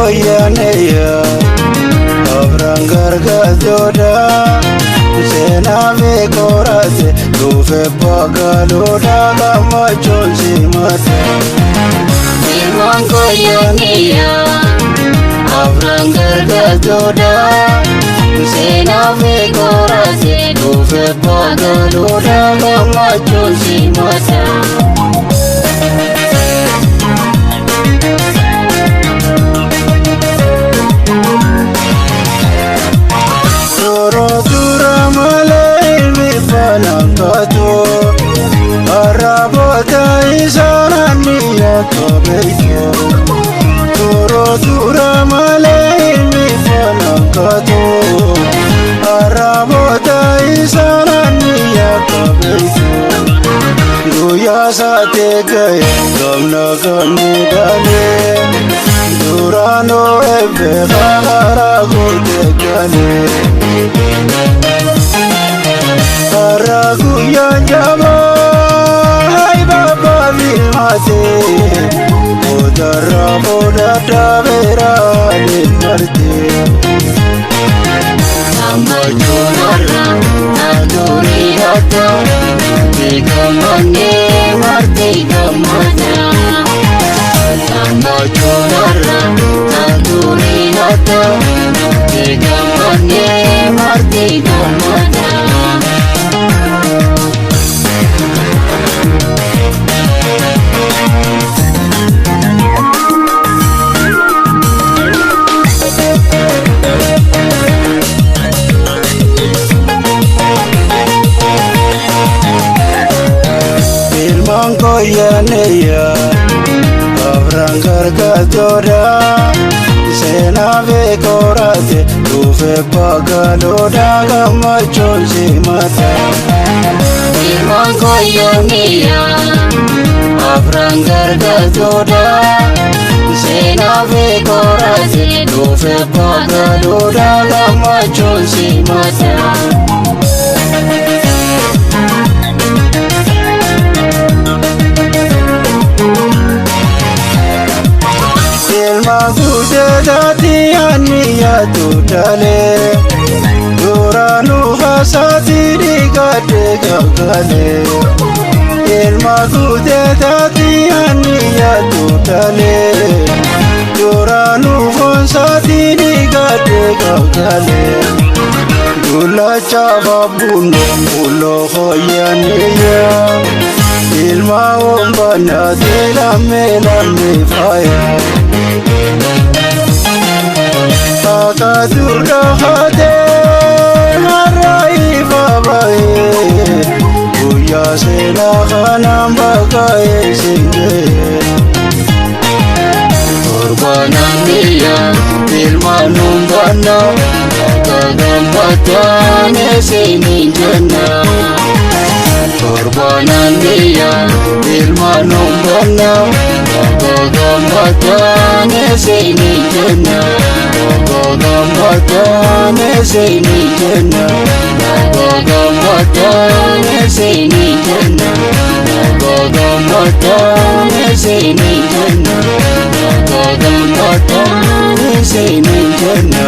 koyaneya Abran gargajoda Sena me korase Lufe pagaloda Gamachon simata Ilman koyaneya Abran gargajoda Sena me korase Lufe pagaloda Gamachon simata Dura malay mi fanakato Arabota isarani ya kabeito Duya sate gaya gamna gamni dale Durano ebe khara gote gale Aragu ya jama hai baba vilmate Darraboda davera nirte Samba chonarra adori hata Digamane marte gamana Samba chonarra adori hata Digamane marte gamana Koyaneya Abran gargajoda Sena ve korate Lufe pagaloda Gamachon simata Ilman koyaneya Abran gargajoda Sena ve korate Lufe pagaloda Gamachon simata Dati aniya tutale Duranu hasati digade gagale Ilma kude dati aniya tutale Duranu hasati digade gagale Gula chava buno mulo hoyaneya Ilma ombana dela melame faya Durga hade harai babae Uya sena khanam bagae sinde Korbanan dia ilmanum bana Kagambatane sini jana Korbanan dia ilmanum bana Kagambatane sini jana Gambatane sini jana Gambatane sini jana Gambatane sini jana Gambatane sini jana